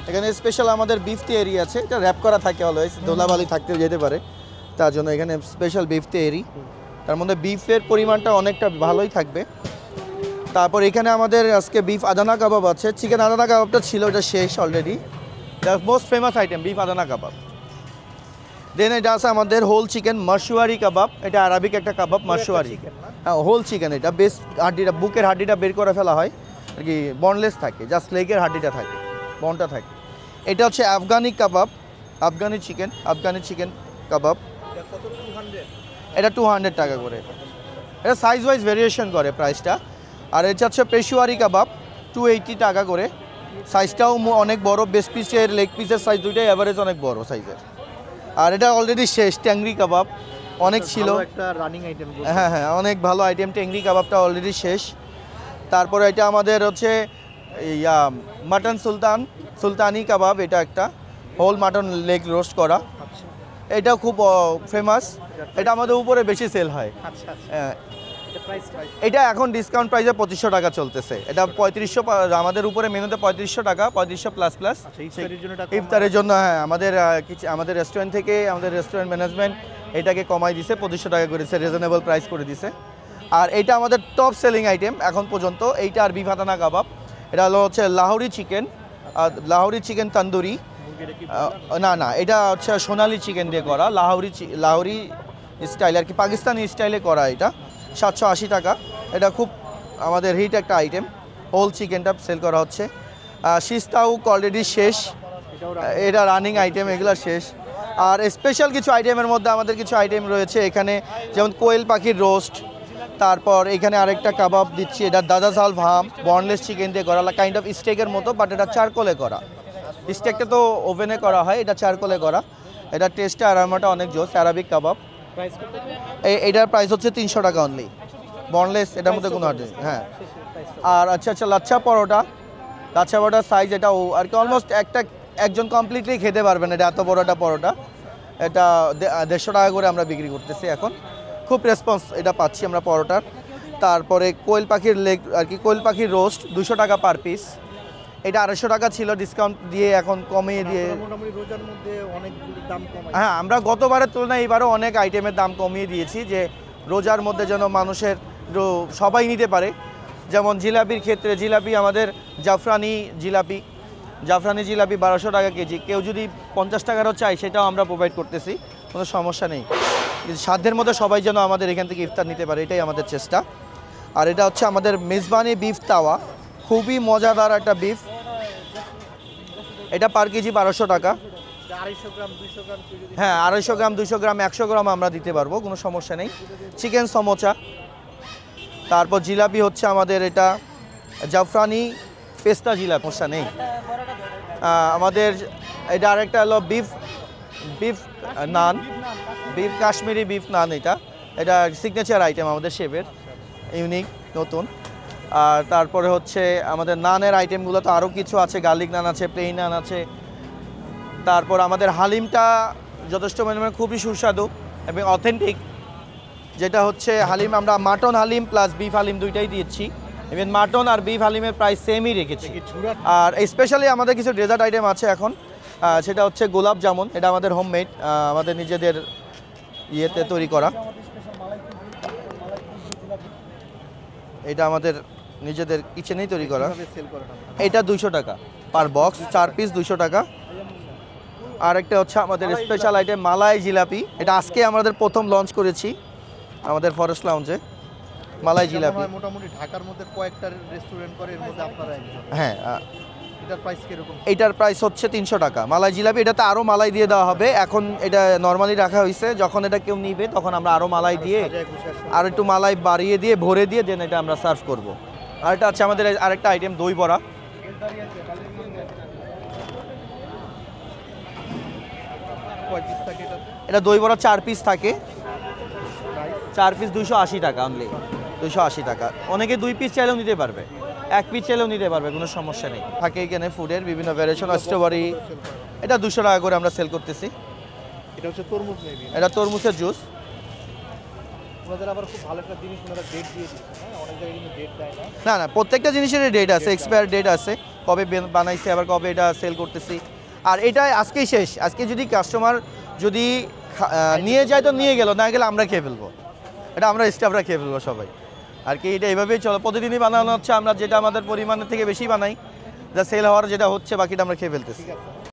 এখানে স্পেশাল আমাদের বিফ তেহারি আছে, এটা র্যাপ করা থাকে অলওয়েজ, ধুলাবালি থাকতেও যেতে পারে, তার জন্য এখানে স্পেশাল বিফ তেহারি। তার মধ্যে বিফের পরিমাণটা অনেকটা ভালোই থাকবে। তারপর এখানে আমাদের আজকে বিফ আদানা কাবাব আছে। চিকেন আদানা কাবাবটা ছিল, এটা শেষ already. The most famous item beef Adana kebab. Then এটা আছে আমাদের হোল চিকেন মাশওয়ারি কাবাব, এটা আরবিক একটা কাবাব মাশওয়ারি। হ্যাঁ, হোল চিকেন, এটা বেশ হাড্ডিটা, বুকের হাড্ডিটা বের করে ফেলা হয় আর কি, বনলেস থাকে, জাস্ট লেগের হাড্ডিটা থাকে, বনটা থাকে। এটা হচ্ছে আফগানি কাবাব, আফগানি চিকেন কাবাব। এটা 200 টাকা করে। এটা সাইজ ওয়াইজ ভেরিয়েশন করে প্রাইসটা। আর এটা হচ্ছে পেশোয়ারি কাবাব, 280 টাকা করে। সাইজটাও অনেক বড়, বেস পিসের লেগ পিসের সাইজ দুইটাই অ্যাভারেজ অনেক বড় সাইজের। আর এটা অলরেডি শেষ, ট্যাংরি কাবাব অনেক ছিল, একটা রানিং আইটেম। হ্যাঁ হ্যাঁ, অনেক ভালো আইটেম। ট্যাংরি কাবাবটা অলরেডি শেষ। তারপরে এটা আমাদের হচ্ছে মাটন সুলতানি কাবাব, এটা একটা হোল মাটন লেগ রোস্ট করা, এটা খুব ফেমাস। এটা আমাদের উপরে বেশি সেল হয়। এটা এখন ডিসকাউন্ট প্রাইসে 2500 টাকা চলতেছে। এটা 3500, আমাদের উপরে মেনুতে 3500 টাকা, 3500 প্লাস প্লাস ইফতারের জন্য। হ্যাঁ, আমাদের রেস্টুরেন্ট থেকে, আমাদের রেস্টুরেন্ট ম্যানেজমেন্ট এটাকে কমাই দিছে, 2500 টাকা করেছে, রিজনেবল প্রাইস করে দিছে। আর এটা আমাদের টপ সেলিং আইটেম এখন পর্যন্ত, এইটা আর বিফ আদানা কাবাব। এটা হচ্ছে লাহোরি চিকেন তন্দুরি। না, এটা হচ্ছে সোনালি চিকেন দিয়ে করা, লাহোরি স্টাইল আর কি, পাকিস্তানি স্টাইলে করা। এটা 780 টাকা। এটা খুব আমাদের হিট একটা আইটেম, হোল চিকেনটা সেল করা হচ্ছে। শিস্তাউক অলরেডি শেষ, এটা রানিং আইটেম, এগুলো শেষ। আর স্পেশাল কিছু আইটেমের মধ্যে আমাদের কিছু আইটেম রয়েছে এখানে, যেমন কোয়েল পাখির রোস্ট। তারপর এখানে আরেকটা কাবাব দিচ্ছি, এটা দাদা ঝাল ভাম, বনলেস চিকেন দিয়ে করা, কাইন্ড অফ স্টেকের মতো, বাট এটা চারকোলে করা। স্টেকটা তো ওভেনে করা হয়, এটা চারকোলে করা। এটা টেস্টে আরামাটা অনেক জোস। আরবিক কাবাব, এটার প্রাইস হচ্ছে 300 টাকা অনলি, বনলেস, এটার মধ্যে কোনো নেই। হ্যাঁ। আর আচ্ছা লাচ্ছা পরোটার সাইজ এটাও আর কি অলমোস্ট একজন কমপ্লিটলি খেতে পারবেন, এটা এত বড় একটা পরোটা। এটা 150 টাকা করে আমরা বিক্রি করতেছি এখন, খুব রেসপন্স এটা পাচ্ছি আমরা পরোটার। তারপরে কোয়েল পাখির লেগ আর কি, কোয়েল পাখির রোস্ট 200 টাকা পার পিস। এটা 250 টাকা ছিল, ডিসকাউন্ট দিয়ে এখন কমিয়ে দিয়ে। হ্যাঁ, আমরা গতবারের তুলনায় এবারও অনেক আইটেমের দাম কমিয়ে দিয়েছি, যে রোজার মধ্যে যেন মানুষের সবাই নিতে পারে। যেমন জিলাপির ক্ষেত্রে, জিলাপি আমাদের জাফরানি জিলাপি 1200 টাকা কেজি। কেউ যদি 50 টাকারও চাই, সেটাও আমরা প্রোভাইড করতেছি, কোনো সমস্যা নেই। সাধ্যের মধ্যে সবাই যেন আমাদের এখান থেকে ইফতার নিতে পারে, এটাই আমাদের চেষ্টা। আর এটা হচ্ছে আমাদের মেজবানি বিফ তাওয়া, খুবই মজাদার একটা বিফ। এটা পার কেজি 1200 টাকা। হ্যাঁ, 250 গ্রাম 200 গ্রাম 100 গ্রাম আমরা দিতে পারবো, কোনো সমস্যা নেই। চিকেন সমোচা। তারপর জিলাপি হচ্ছে আমাদের এটা জাফরানি পেস্তা জিলাপি, সমস্যা নেই। আমাদের এটা আরেকটা হলো বিফ নান, কাশ্মীরি বিফ নান। এটা সিগনেচার আইটেম আমাদের শেফের, ইউনিক নতুন। আর তারপরে হচ্ছে আমাদের নানের আইটেমগুলো তো আরও কিছু আছে, গার্লিক নান আছে, প্লেন নান আছে। তারপর আমাদের হালিমটা যথেষ্ট পরিমাণে খুবই সুস্বাদু এবং অথেন্টিক, যেটা হচ্ছে হালিম আমরা mutton haleem plus beef haleem দুইটাই দিচ্ছি। ইভেন মাটন আর বিফ হালিমের প্রাইস সেমই রেখেছি। আর স্পেশালি আমাদের কিছু ডেজার্ট আইটেম আছে এখন, সেটা হচ্ছে গোলাপ জামুন। এটা আমাদের হোমমেড, আমাদের নিজেদের ইয়েতে তৈরি করা। এটা আমাদের নিজেদের কিচেনেই তৈরি করা। এটা 200 টাকা পার বক্স, 4 পিস 200 টাকা। আর একটা হচ্ছে আমাদের স্পেশাল আইটেম মালাই জিলাপি, এটা আজকে আমাদের প্রথম লঞ্চ করেছি আমাদের ফরেস্ট লাউঞ্জে। মালাই জিলাপি মোটামুটি ঢাকার মধ্যে কয়েকটা রেস্টুরেন্ট করে, এর মধ্যে আপনারা একজন। হ্যাঁ, এটার প্রাইস কিরকম? এটার প্রাইস হচ্ছে 300 টাকা মালাই জিলাপি। এটাতে আরও মালাই দিয়ে দেওয়া হবে, এখন এটা নর্মালি রাখা হয়েছে, যখন এটা কেউ নিবে তখন আমরা আরও মালাই দিয়ে, আর একটু মালাই বাড়িয়ে দিয়ে, ভরে দিয়ে দেন এটা আমরা সার্ভ করব। আর এটা আছে আমাদের আরেকটা আইটেম দই বড়া। এটা দই বড়া 4 পিস থাকে, 4 পিস 280 টাকা অনলি, 280 টাকা। অনেকে 2 পিস চাইলেও নিতে পারবে, 1 পিস চাইলেও নিতে পারবে, কোনো সমস্যা নেই। থাকে এখানে ফুডের বিভিন্ন ভ্যারিয়েশন, স্ট্রবেরি, এটা 200 টাকা করে আমরা সেল করতেছি। এটা হচ্ছে তরমুজ, মেবি এটা তরমুজের জুস। ওনাদের আবার খুব ভালো একটা জিনিস, ওনারা ডেট দিয়ে দিচ্ছে, হ্যাঁ, অনেক জায়গায় কিন্তু ডেট দেয় না। না, প্রত্যেকটা জিনিসের ডেট আছে, এক্সপায়ার ডেট আছে। কবে বানাইছে আবার কবে এটা সেল করতেছি। আর এটা আজকেই শেষ, আজকে যদি কাস্টমার যদি নিয়ে যায় তো নিয়ে গেল, না গেলে আমরা খেয়ে ফেলবো, এটা আমরা স্টাফরা খেয়ে ফেলবো সবাই আর কি। এটা এইভাবেই চলো, প্রতিদিনই বানানো হচ্ছে, আমরা যেটা আমাদের পরিমাণের থেকে বেশি বানাই, যা সেল হওয়ার যেটা হচ্ছে বাকিটা আমরা খেয়ে ফেলতেছি। ঠিক আছে।